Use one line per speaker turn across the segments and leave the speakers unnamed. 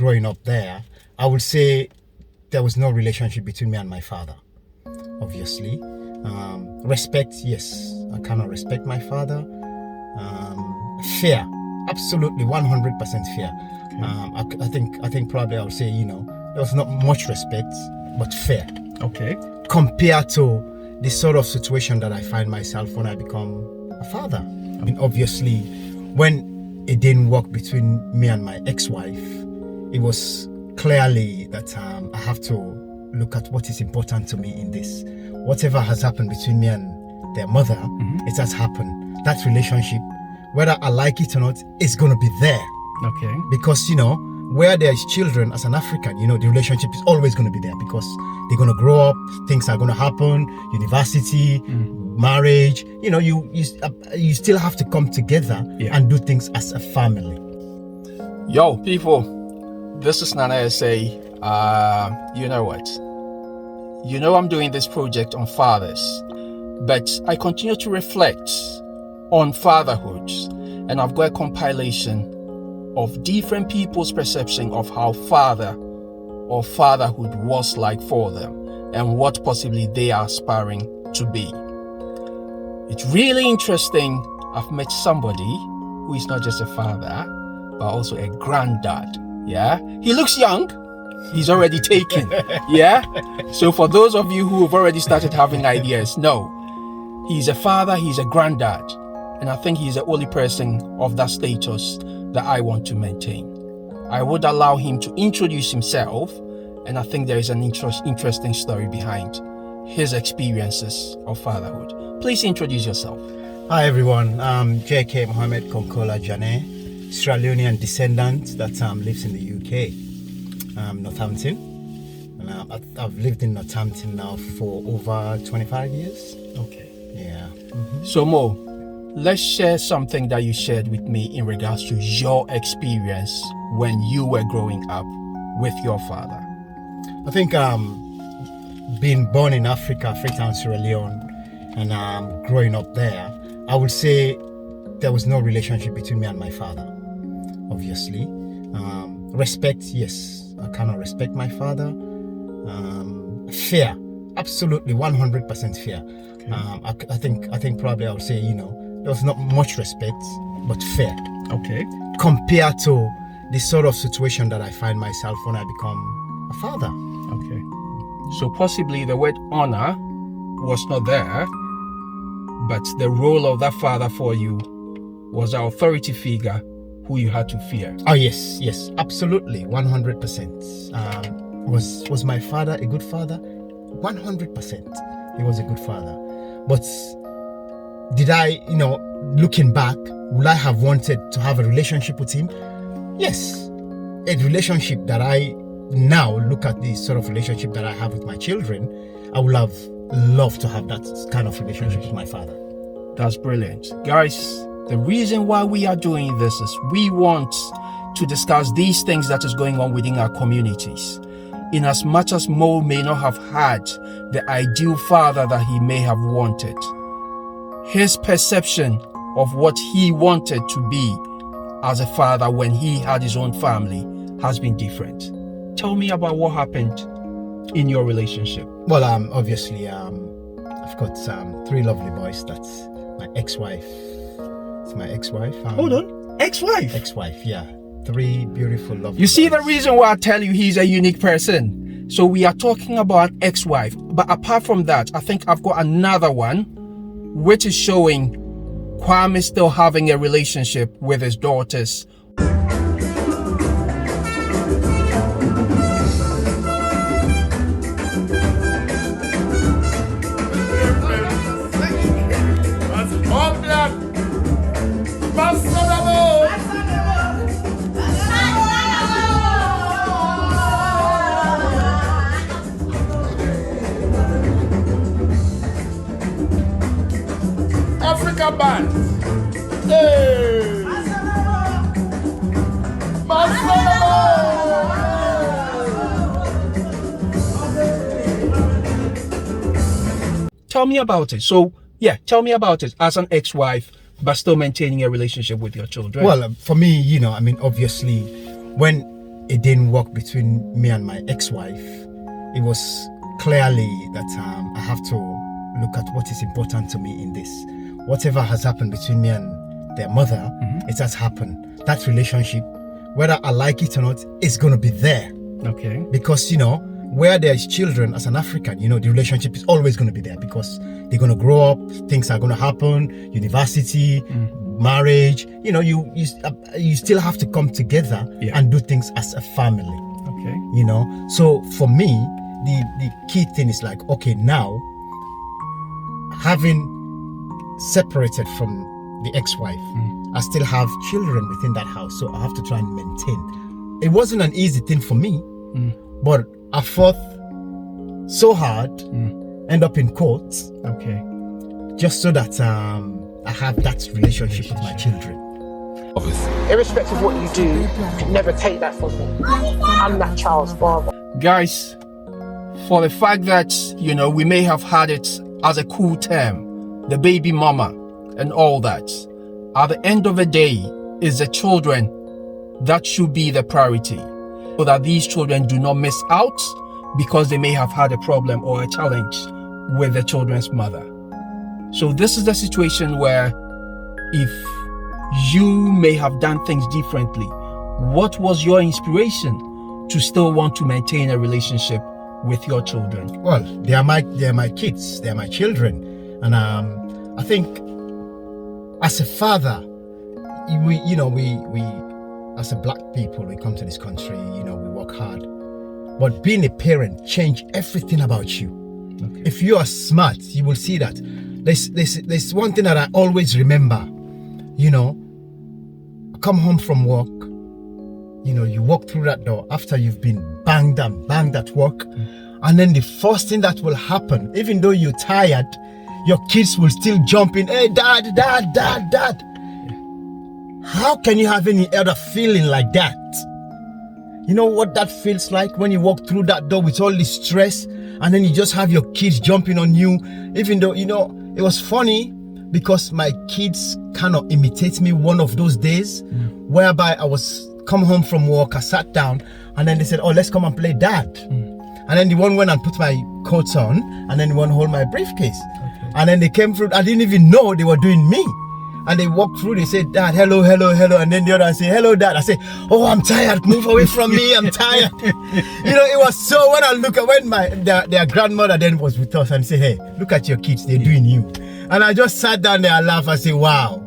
growing up there, I would say there was no relationship between me and my father, obviously. Respect, yes, I cannot respect my father. Fear, absolutely 100% fear. I think probably I would say, there was not much respect, but fear.
Okay.
Compared to the sort of situation that I find myself when I become a father. I mean, obviously, when it didn't work between me and my ex-wife, it was clearly that I have to look at what is important to me in this. Whatever has happened between me and their mother, it has happened. That relationship, whether I like it or not, is going to be there.
Okay.
Because, where there's children as an African, the relationship is always going to be there because they're going to grow up, things are going to happen, university, marriage, you still have to come together and do things as a family.
Yo, people, this is Nana SA. You know what? I'm doing this project on fathers, but I continue to reflect on fatherhood, and I've got a compilation of different people's perception of how father or fatherhood was like for them and what possibly they are aspiring to be. It's really interesting. I've met somebody who is not just a father, but also a granddad. Yeah, he looks young. He's already taken. Yeah. So for those of you who have already started having ideas, no, he's a father, he's a granddad. And I think he's the only person of that status that I want to maintain. I would allow him to introduce himself, and I think there is an interesting story behind his experiences of fatherhood. Please introduce yourself.
Hi everyone, I'm JK Mohammed Konkola Jane, Sierra Leonean descendant that lives in the UK, Northampton. And I've lived in Northampton now for over 25 years.
Okay.
Yeah.
So Mo, let's share something that you shared with me in regards to your experience when you were growing up with your father.
I think being born in Africa, Freetown, Sierra Leone, and growing up there, I would say there was no relationship between me and my father, obviously. Respect, yes, I cannot respect my father. Fear, absolutely 100% fear. Okay. I think probably I would say, there was not much respect, but fear.
Okay.
Compared to the sort of situation that I find myself when I become a father.
Okay. So possibly the word honor was not there, but the role of that father for you was the authority figure who you had to fear.
Oh yes, absolutely, 100%. Was my father a good father? 100%. He was a good father. But did I, looking back, would I have wanted to have a relationship with him? Yes. A relationship that I now look at the sort of relationship that I have with my children, I would have loved to have that kind of relationship with my father.
That's brilliant. Guys, the reason why we are doing this is we want to discuss these things that is going on within our communities. In as much as Mo may not have had the ideal father that he may have wanted, his perception of what he wanted to be as a father when he had his own family has been different. Tell me about what happened in your relationship.
Well, obviously, I've got 3 lovely boys. That's my ex-wife. It's my ex-wife.
Hold on, ex-wife?
Ex-wife, yeah. 3 beautiful, lovely
You see
boys.
the reason why I tell you he's a unique person. So we are talking about ex-wife. But apart from that, I think I've got another one, which is showing Kwame still having a relationship with his daughters.
Africa band. Hey.
Tell me about it. So, tell me about it as an ex-wife, but still maintaining a relationship with your children.
Well, for me, obviously, when it didn't work between me and my ex-wife, it was clearly that I have to look at what is important to me in this. Whatever has happened between me and their mother, it has happened. That relationship, whether I like it or not, is going to be there.
Okay.
Because, where there's children as an African, the relationship is always going to be there because they're going to grow up, things are going to happen, university, marriage, you still have to come together and do things as a family.
Okay.
So for me, the key thing is like, okay, now having separated from the ex-wife, I still have children within that house, so I have to try and maintain. It wasn't an easy thing for me, but I fought so hard, end up in court,
Okay.
just so that I have that relationship with my children.
Irrespective of what you do, never take that from me. I'm that child's father.
Guys, for the fact that, we may have had it as a cool term, the baby mama and all that, at the end of the day, it's the children that should be the priority, so that these children do not miss out because they may have had a problem or a challenge with the children's mother. So this is the situation where if you may have done things differently, what was your inspiration to still want to maintain a relationship with your children?
Well, they are my kids, they are my children, and I think as a father, we as a black people, we come to this country, we work hard, but being a parent change everything about you.
Okay.
If you are smart, you will see that. There's one thing that I always remember. I come home from work. You walk through that door after you've been banged at work, and then the first thing that will happen, even though you're tired, your kids will still jump in. Hey, dad. How can you have any other feeling like that? You know what that feels like when you walk through that door with all this stress, and then you just have your kids jumping on you, even though, it was funny because my kids kind of imitate me one of those days, whereby I was come home from work, I sat down, and then they said, oh, let's come and play dad. And then the one went and put my coats on, and then the one hold my briefcase.
Okay.
And then they came through, I didn't even know they were doing me. And they walked through, they said, Dad, hello. And then the other one say, hello, Dad. I say, oh, I'm tired. Move away from me. I'm tired. It was so, when I look at when their grandmother then was with us and say, hey, look at your kids. They're doing you. And I just sat down there and laughed. I say, wow,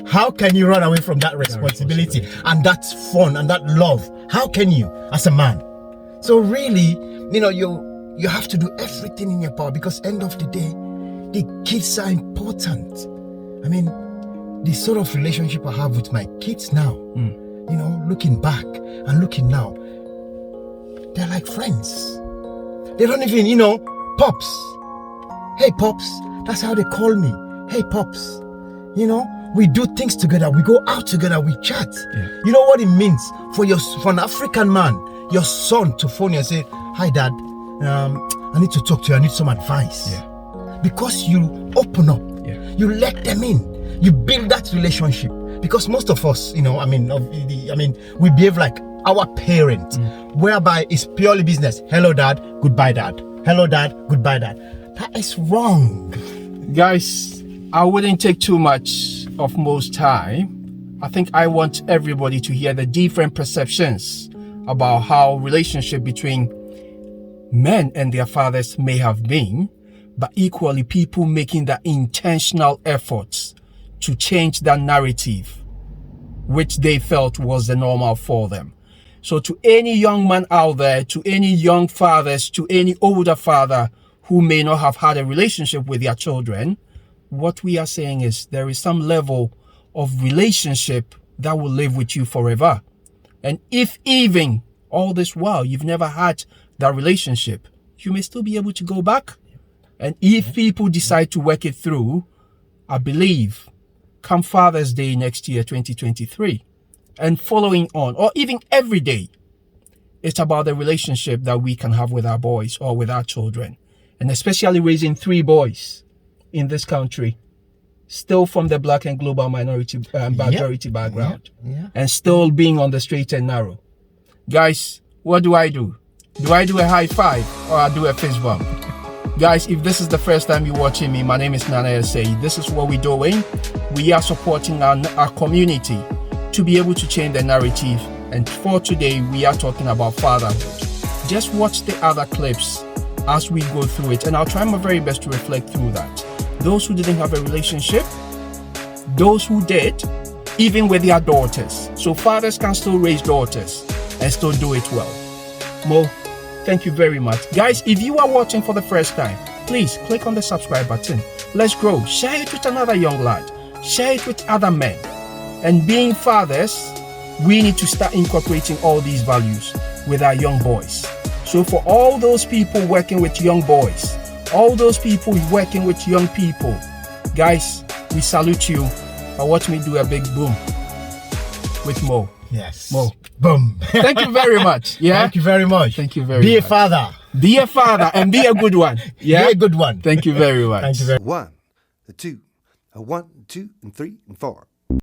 how can you run away from that responsibility and that fun and that love? How can you as a man? So really, you have to do everything in your power, because end of the day, the kids are important. I mean, the sort of relationship I have with my kids now, looking back and looking now, they're like friends. They don't even, Pops. Hey, Pops. That's how they call me. Hey, Pops. We do things together. We go out together. We chat.
Yeah.
You know what it means for an African man, your son to phone you and say, hi, Dad, I need to talk to you. I need some advice.
Yeah.
Because you open up.
Yeah.
You let them in. You build that relationship. Because most of us, we behave like our parent, whereby it's purely business. Hello, Dad. Goodbye, Dad. Hello, Dad. Goodbye, Dad. That is wrong.
Guys, I wouldn't take too much of most time. I think I want everybody to hear the different perceptions about how relationship between men and their fathers may have been, but equally people making the intentional efforts to change that narrative, which they felt was the normal for them. So to any young man out there, to any young fathers, to any older father who may not have had a relationship with their children, what we are saying is there is some level of relationship that will live with you forever. And if even all this while you've never had that relationship, you may still be able to go back. And if people decide to work it through, I believe come Father's Day next year, 2023, and following on, or even every day, it's about the relationship that we can have with our boys or with our children. And especially raising 3 boys in this country, still from the black and global minority majority background,
Yeah.
and still being on the straight and narrow. Guys, what do? Do I do a high five or I do a fist bump? Guys, if this is the first time you're watching me, my name is Nana SA. This is what we're doing. We are supporting our community to be able to change the narrative. And for today, we are talking about fatherhood. Just watch the other clips as we go through it. And I'll try my very best to reflect through that. Those who didn't have a relationship, those who did, even with their daughters. So fathers can still raise daughters and still do it well. Mo, thank you very much. Guys, if you are watching for the first time, please click on the subscribe button. Let's grow. Share it with another young lad. Share it with other men. And being fathers, we need to start incorporating all these values with our young boys. So for all those people working with young boys, all those people working with young people, guys, we salute you. But watch me do a big boom with Mo.
Yes.
Mo.
Boom.
Thank you very much. Yeah.
Thank you very much.
Thank you very much.
Be a father.
Be a father and be a good one. Yeah.
Be a good one.
Thank you very much.
Thank you very much.
1, 2, 1, 2, and 3, and 4.